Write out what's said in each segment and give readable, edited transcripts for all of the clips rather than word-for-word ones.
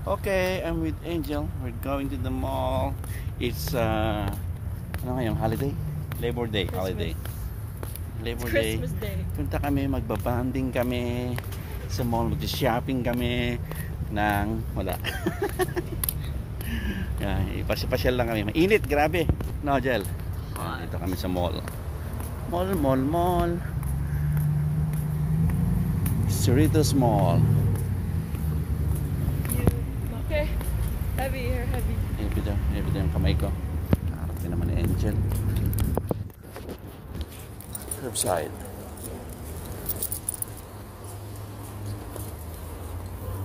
Okay, I'm with Angel. We're going to the mall. It's ano ngayong holiday? Labor Day holiday. Labor Day. Christmas Day. Punta kami, magbabanding kami sa mall, mag-shopping kami ng wala. Ipasyal lang kami. Mainit, grabe. No, Jel. Dito kami sa mall. Mall. Cerritos Mall. Okay. Heavy here, heavy. Heavy daw yung kamay ko. Harap din naman ni Angel. Curbside.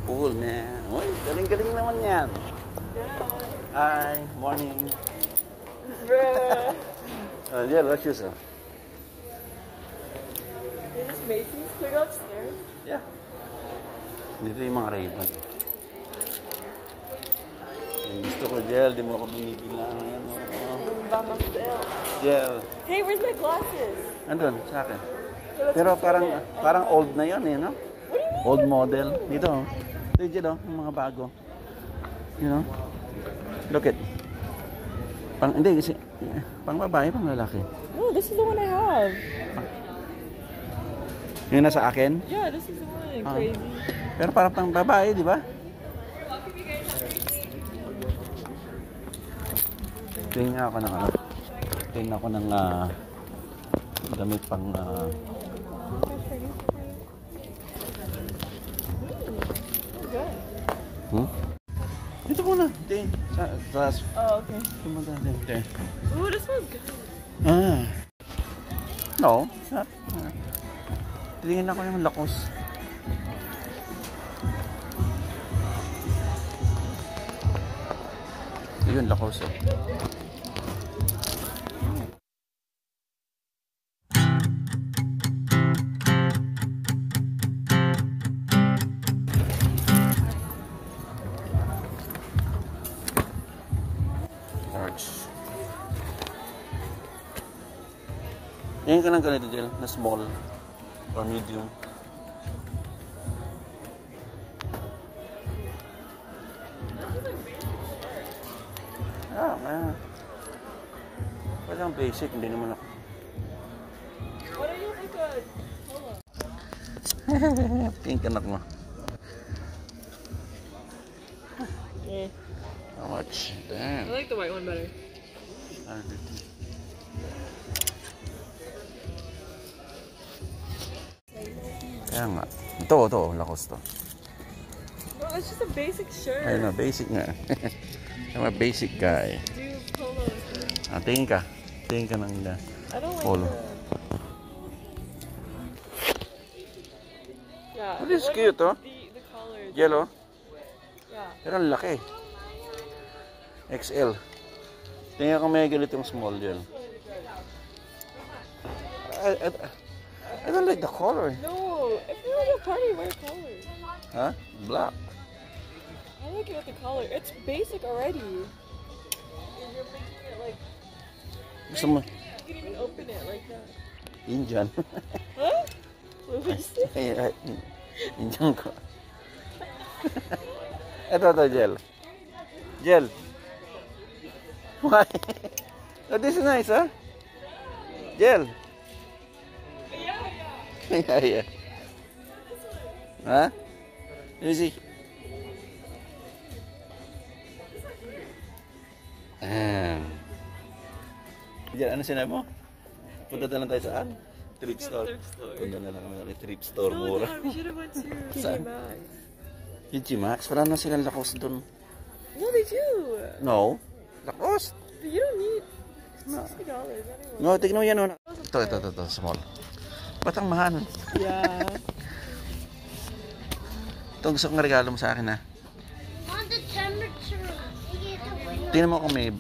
Pool, man. Uy, galing-galing naman yan. Hi, morning. Bruh. Angel, what's yours? Is this Macy's? Can we go upstairs? Yeah. Dito yung mga Ray-Ban. Gusto ko, Jel. Di mo ako binibilang. Mama still. Jel. Hey, where's my glasses? Andun, sa akin. Pero parang old na yun eh, no? Old model. Dito, oh. Dito, Jel, oh. Yung mga bago. You know? Look at. Hindi, kasi pang babae, pang lalaki. No, this is the one I have. Yung nasa akin? Yeah, this is the one. Crazy. Pero parang pang babae, di ba? Tingin ako ng ano. Tingin ako ng damit pang Dito muna. Oh, okay. Ooh, this one's good. No, it's not. Tingin ako yung lakos. Yun, lakos eh. Yan ka lang ganito dyan, na small or medium. Parang basic, hindi naman ako. What are you like a... Pink anak mo. Yeah. How much? Damn. I like the white one better. 150. Kaya nga. Ito, lakos to. No, it's just a basic shirt. Ayun na, basic nga. I'm a basic guy. Do polos. Tingin ka. Tingin ka ng I don't like polo. Yeah. This is cute, oh. The colors. Yellow. Yeah. Pero ang laki. XL. Tingin ko may ganitong small gel. I don't like the color. No, if you're at a party, wear color. Huh? Black. I like it with the collar. It's basic already. And you're making it like... Gusto mo? You can even open it like that. Indian. Huh? What did you say? Indian ko. Ito, gel. Gel. Why? Oh, this is nice, huh? Gel. Yeah. Huh? Let me see. Diyan, ano sinabi mo? Punta na lang tayo saan? Thrift store. Punta na lang kami thrift store, mura. We should have went to TJ Maxx. TJ Maxx? Wala na silang lakos dun. No, they do. No? Lakos? But you don't need $60 anyway. No, tignan mo yan. Ito, small. Ba't ang mahal? Yeah. Ito gusto kong regalo mo sa akin, ha? On the temperature. Tingnan mo kung may,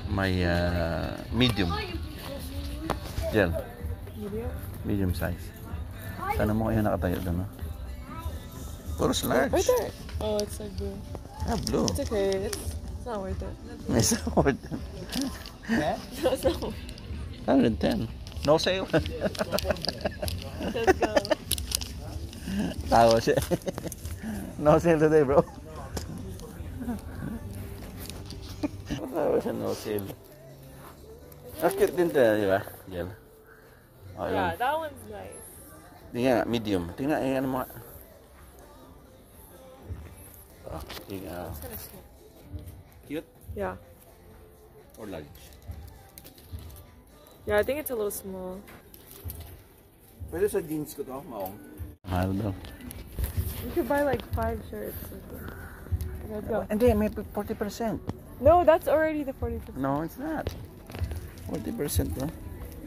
may medium. Gel. Medium size. Sana mo kayo nakatayo doon, no? Puro large. Right there. Oh, it's like blue. Blue. It's okay. It's not worth it. It's not worth it. No, it's not worth it. 110. No sale. Let's go. Tawa siya. No sale today, bro. Wala siya no sale. Cute din tayo, di ba? Yan. Oh, Yeah, yun. that one's nice. Tingnan, medium. Tingnan, ano mga... Oh, tingnan. It's kind of small. Cute Yeah. or large? Yeah, I think it's a little small. Pwede sa jeans ko to, maong. Mahal daw. You could buy like 5 shirts. Let's go. Hindi, may 40%. No, that's already the 40%. No, it's not. 40% to.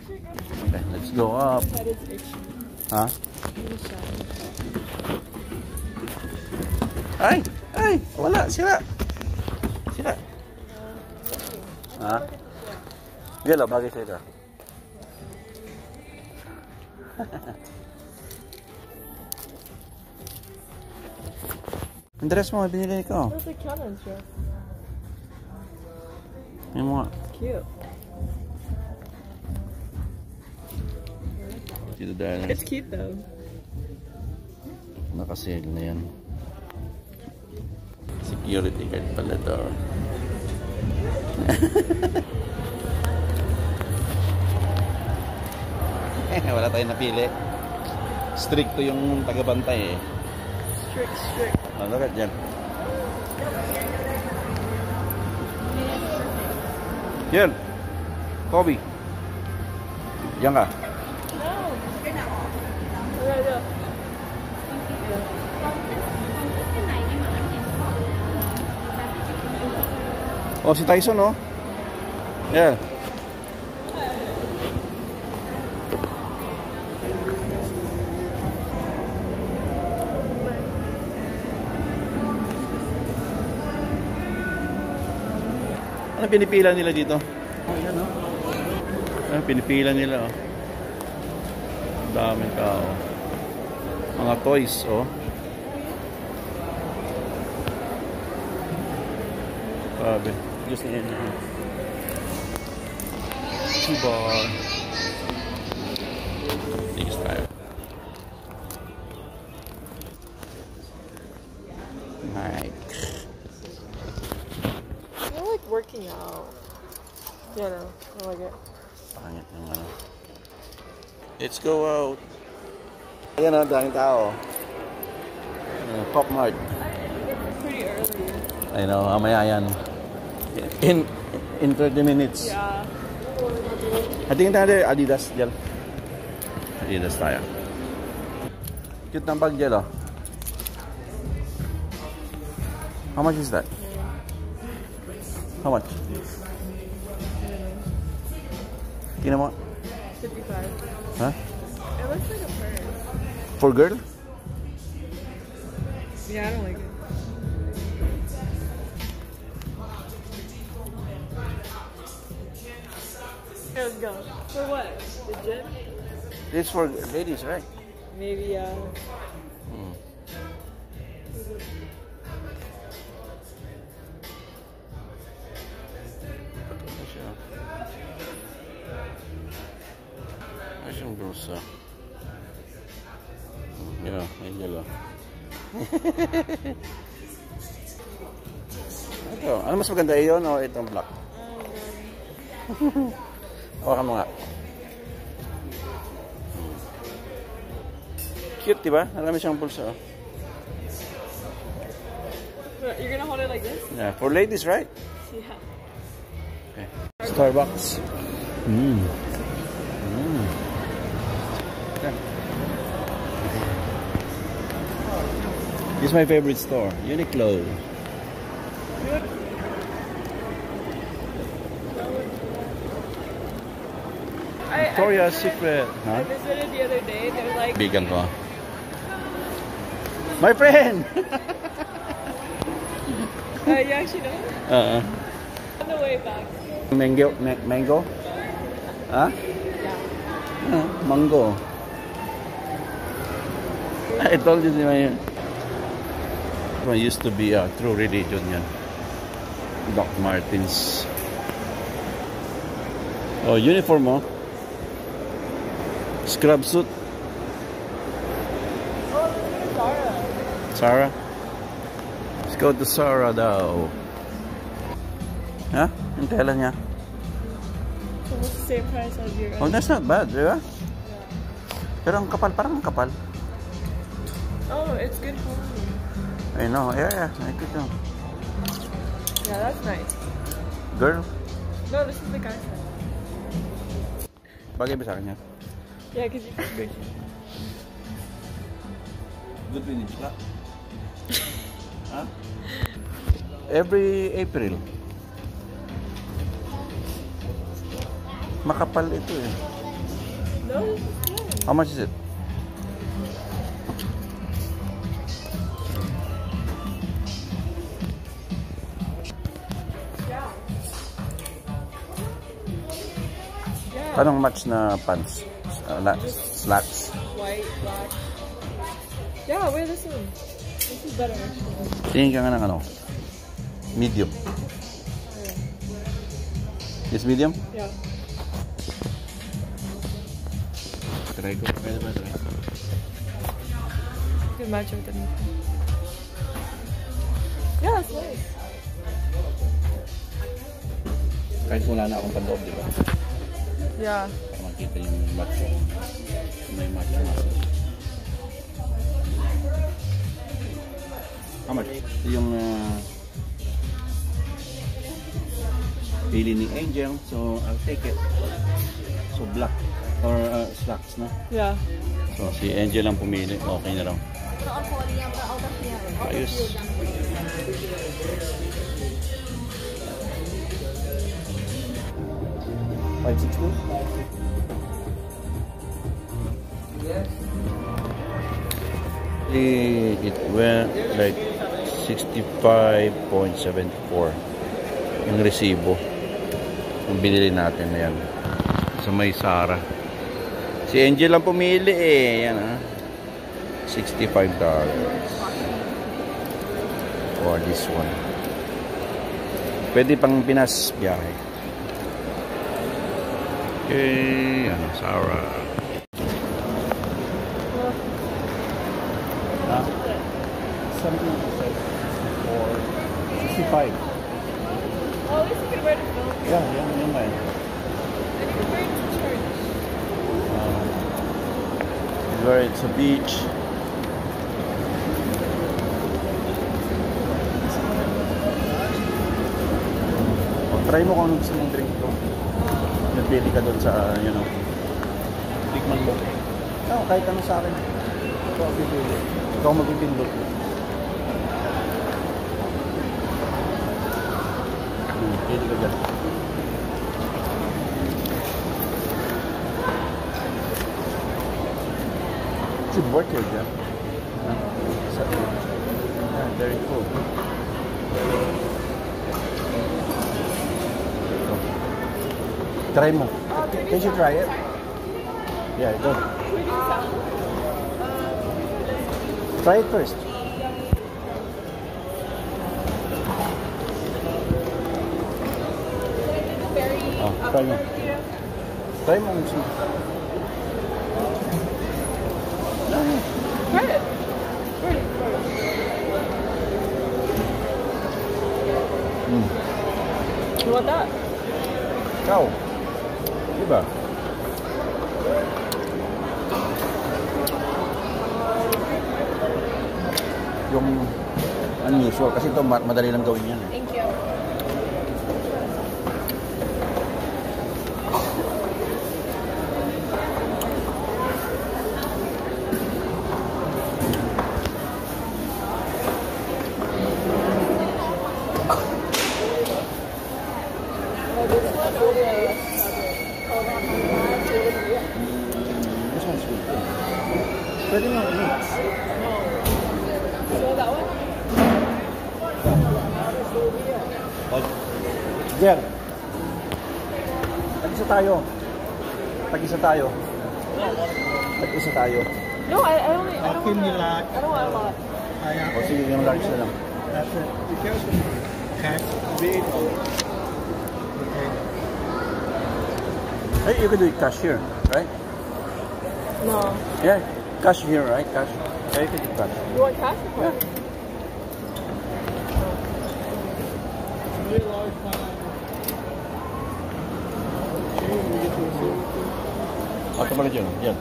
Okay, let's go up. That is itchy. Ha? Really shiny. Ay! Ay! Wala! Sira! Sira! Ha? Yellow, bagay sa ito. Ang dress mo, binili ko. That's a Cameron's dress. Yung mga... Cute. Dito dahil. It's cute though. Nakasale na yan. Security card pala to. Wala tayong napili. Stricto yung tagabantay eh. Strict. Oh, look at dyan. Yan. Kobe. Yan ka. No. Yeah. Oh, si Tyson, oh. Yeah. Ano pinipila nila dito? Oh, yan, oh. Ano pinipila nila, oh. Daming tao. Mga toys, oh. Grabe. Diyos na yan. Subar. Tigas tayo. Nike. I like working out. Yeah, no, I like it. Pangit ng ano. Let's go out. Ayan, oh. Daming tao. Pop Mart. It's pretty early. I know, mamaya yan. In 30 minutes. Yeah. Tingin tayo Adidas dyan. Adidas tayo. Cute ng bag dyan, oh. How much is that? How much? Tingnan mo. 55. Huh? It looks like a purse. For girl? Yeah, I don't like it. Okay, let's go. For what? The gym? This for ladies, right? Maybe, Hmm. Ano siya? Ano siyang brusa? Yeah, may yellow. Ito, ano mas maganda, iyon o itong black? Hawakan mo nga. Cute, diba? Marami siyang pulsa. Oh. You're gonna hold it like this? Yeah, for ladies, right? Yeah. Okay. Starbucks. Yeah. This is my favorite store, Uniqlo. Victoria's Secret. I Huh? visited the other day. They're like, Bigan ko. My friend! you actually know? On the way back. Mango? Huh? Yeah. Mango. I told you, it used to be a true religion yan. Doc Martens. Oh, uniform mo. Scrub suit. Oh, this is Zara. Sarah? go to Zara daw. Ha? Yung tela niya. It's almost the same price as your Oh, that's not bad, di ba? Yeah. Pero ang kapal, parang ang kapal. Oh, it's good quality. I know, yeah, I could know. Yeah, that's nice. Girl, No, this is the guy's side. bagay ba sa kanya? Yeah, because you Okay. Good finish ka? Huh? Every April. Makapal ito eh. No, this is good. How much is it? Yeah. Yeah. Anong match na pants? Slacks? White, black. Yeah, wear this one. This is better actually. Tingin ka nga ng ano? Medium. Is medium? Yeah. Try ko. Pwede ba try? You can match it with anything. Yeah, it's nice. Kahit wala na akong panloob, di ba? Yeah. Para makita yung match. May match yung muscle. How much? Ito yung pili ni Angel. So, I'll take it. So, black. Or slacks, no? Yeah. So, si Angel ang pumili. Okay na raw. Ayos. It went like 65.74 yung resibo yung binili natin na yan sa may Zara. Si Angel lang pumili eh. Yan ah. $65 for this one. Pwede pang Pinas biyahe. Okay, ano, Zara. Something for 65. Oh, at least you can wear it to film. Yeah, yan ba yun? And you can wear it to church. Where it's a beach. Try mo kung ano gusto mong drink ko. Nagpili ka doon sa, you know, tikman mo. No, kahit ano sa akin. Ikaw ang pipili. Ikaw ang magpipindot. Pili ka dyan. Should work here, Jeff. Yeah, very cool. Try mo. Can you try it? Yeah, go. Try it first. Oh, try mo. Try mo. Try it. You want that? Ikaw. Diba? Yung unusual. Kasi ito madali lang gawin yan eh. Thank you. This one's good. Pwede mo mix. So that one? Jer, tag-isa tayo. Tag-isa tayo. Tag-isa tayo. No, I don't want I don't want a lot. O sige, yung large na lang. That's it. Because cash big. Okay. Hey, you can do it cash here, right? No. Yeah, cash here, right? Cash. Yeah, you can do cash. You want cash or card? Ito pala dyan. Yan.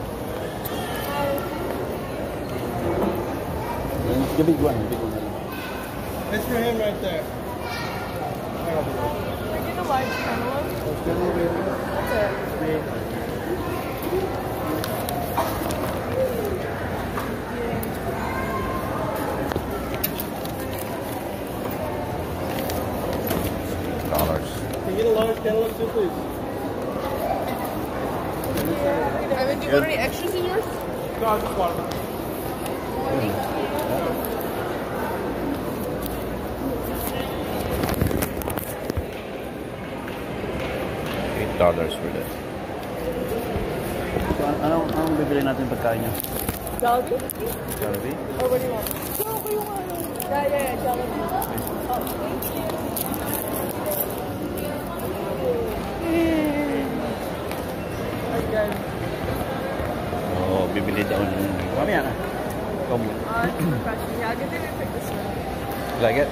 The big one. The big one. That's for him right there. Can I get a large cantaloupe? That's it. Dollars. Can you get a large cantaloupe too, please? Evan, do you want any extras in yours? No, I'll just water. $8 for that. So, anong bibili natin pagkain niya? Jollibee? Jollibee? Or what do you want? Jollibee yung ano. Yeah, Jollibee. Oh, thank you. Again. Oo, bibili daw ng... Mamaya na. Come on. Yeah, good thing we picked this one. Like it?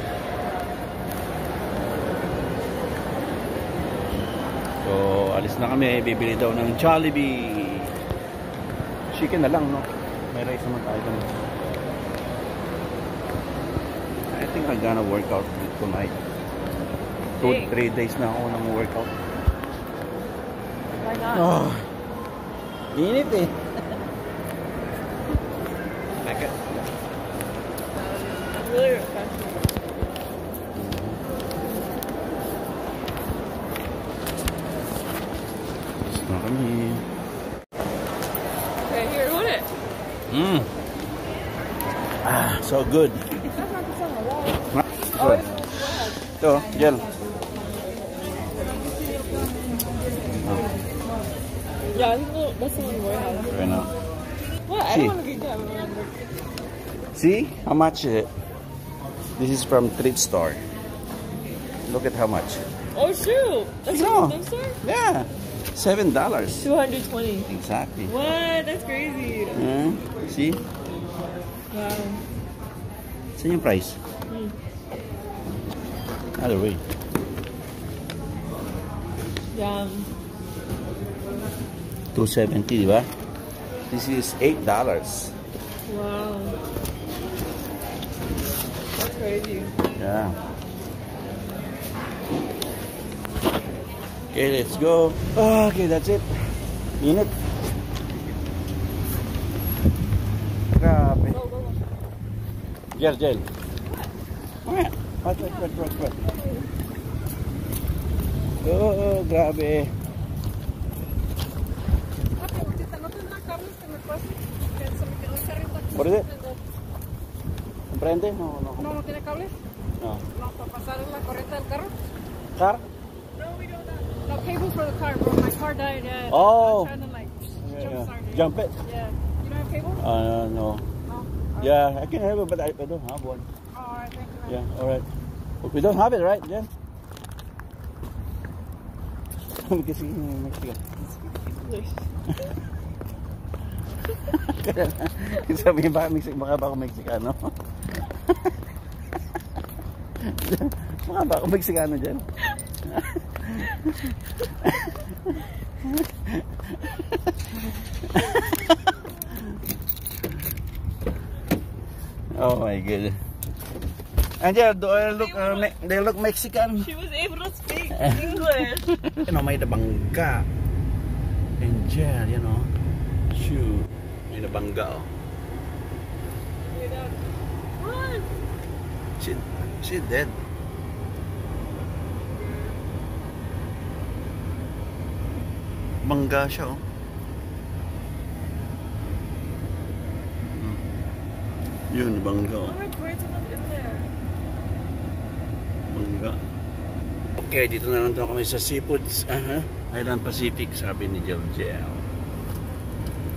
So, alis na kami. Bibili daw ng Jollibee. Chicken na lang, no? May rice naman tayo dun. I think I'm gonna work out tonight. 2-3 days na ako nang workout. Why not? Oh, init eh. Like it? It's really refreshing. Alis na kami. Okay, here, hold it. Mmm. Ah, so good. That's not the song, wall. Good. Ito, gel. Yeah, I think that's the one we have. Right now. What? I See. don't want to get that one. See how much is it? This is from Thrift Store. Look at how much. Oh, shoot. That's No. from the store? Yeah, $7. 220. Exactly. What? That's crazy. See? Wow. Saan yung price? Other way. Yeah. $2.70, di ba? This is $8. Wow. That's crazy. Yeah. Okay, let's go. Okay, that's it. Init. Grabe. Go, go, go. Gel. What? What? Oh, grabe. What is it? ¿Prende? No. No tiene cables. No. No, para pasar la corriente del carro. Car? No, we don't have. No cables for the car, bro. My car died. Oh. I'm trying to like Yeah. jumpstart it. Jump it? Yeah. You don't have cable? No. No. Yeah, I can have it, but I don't have one. Oh, alright, thank you. Man. Yeah, alright. But we don't have it, right, Jen? Kasi Mexican. Sabihin baka ako Mexicano. Baka ba ako Mexicano dyan? Oh my god. Angel, do I look, they look Mexican? She was able to speak English. You know, may nabangga. Angel, you know. Shoot. May nabangga, oh. Run. She dead. Bangga siya, oh. Yun, bangga, oh. What birds are in there? Bangga. Okay, dito na lang daw kami sa Seafoods. Island Pacific, sabi ni Jelgel.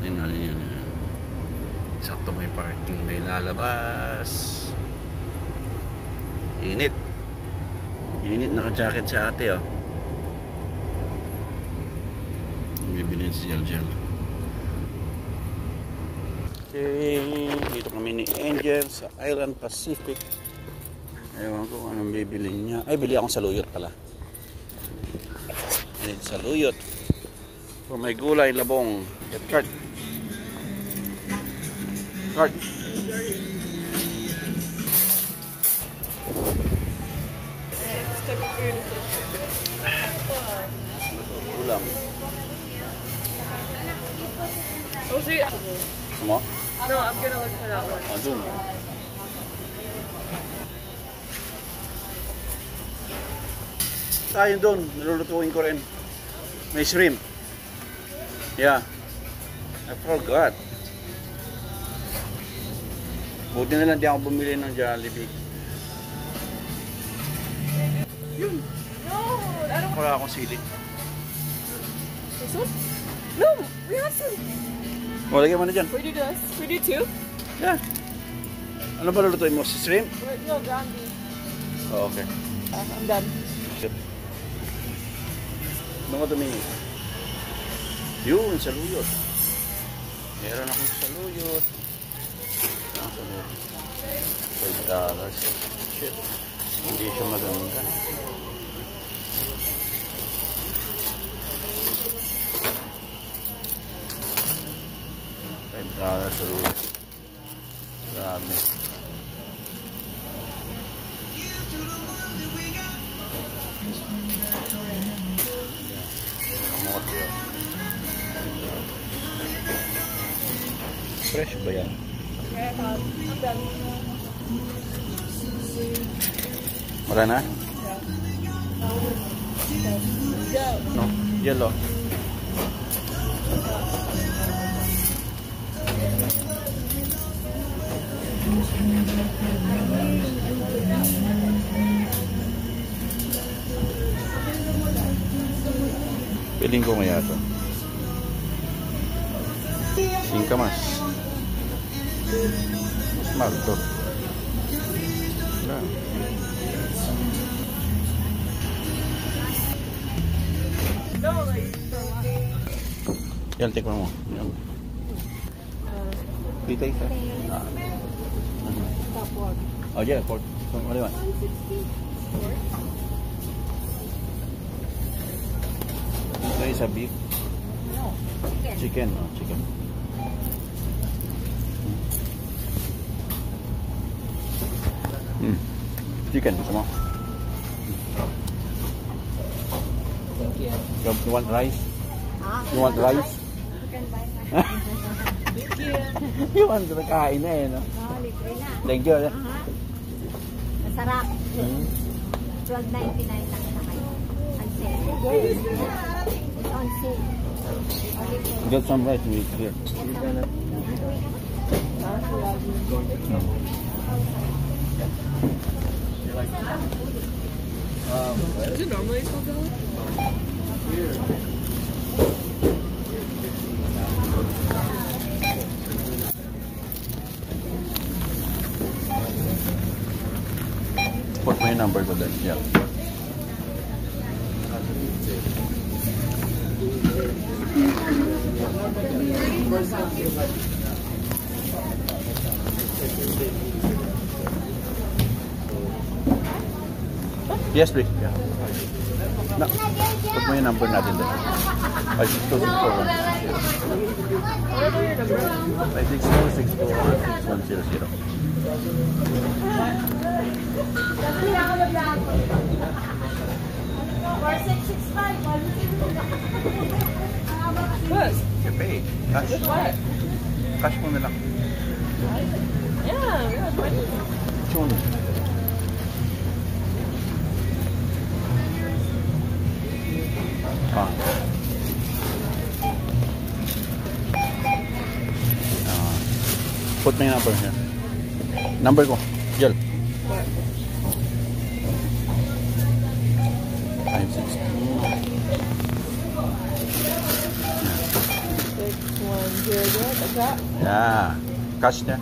Tingnan niyo na. Sakto may parking, may lalabas. Init. Init, naka-jacket si ate, oh. Bibili si Jelgel. Okay, dito kami ni Angel sa Island Pacific. Ewan ko kung anong bibili niya. Ay, bili akong saluyot pala. I need saluyot. For may gulay, labong. Get cart. Cart. Ulam. Oh, see? Mo? No, I'm gonna look for that one. Dun. Ayun doon, nilulutuin ko rin. May shrimp. Yeah. I forgot. Buti na lang di ako bumili ng Jollibee. Yun. No, I don't. Wala akong sili. This one? No, we have some. O, lagyan mo na dyan. We do this. We do two. Yeah. Ano ba lulutuin mo? Si shrimp? No, ground beef. Oh, okay. I'm done. Good. Mga tumingin. Yun, saluyot. Meron akong saluyot. Ang saluyot. $5. Shit. Hindi siya maganda. $5 saluyot. Grabe. Kamote. Fresh ba yan? I'm done. Wala na? Go. No. Yellow. Piling ko kaya ito. Singkamas. Mas mahal ito. Wala. No, like, Yan, tikman mo. Yan. Kita isa. top one. Oh, yeah, pork. What do you want? Ito isa beef. Chicken. Oh, chicken. Chicken, gusto mo? Thank you. You want rice? You want rice? Thank you. You want to kain na eh, no? Oh, libre na. Thank you. Masarap. $12.99 lang na kayo. On sale. It's on sale. Get some rice with here. Is it normally so good? Put my number to them. Yeah. Yes, please. Yeah. No. Put mo yung number natin din. 562-641-6100. What? You pay. Cash. With what? Cash mo na lang. Yeah, we have money. Chun. Ah. Put my number here. Number ko. Jel. What? 562. 610. What's that? Yeah. Cash niya.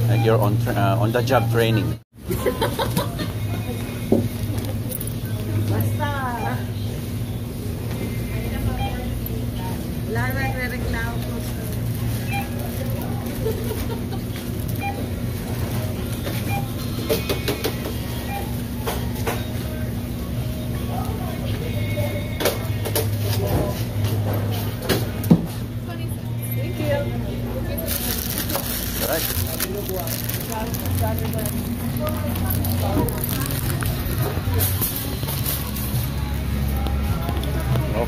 And you're on the job training. Basta. Wala na nagre-reklamo.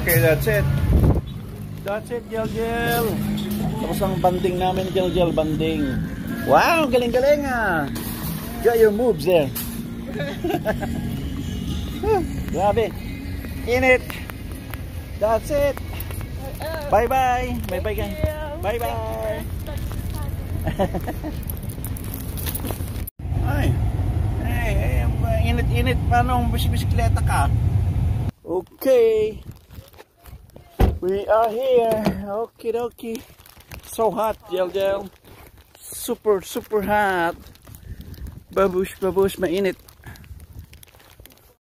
Okay, that's it. That's it, Jel. Tapos ang banding namin, Jel, banding. Wow, galing-galing ah. Got your moves there. Grabe. In it. That's it. Bye-bye. Bye-bye, guys. Bye-bye. Ay. Hey, init-init. Paano bisikleta ka? Okay. We are here. Okay. So hot, Jel. Super hot. Babush, mainit.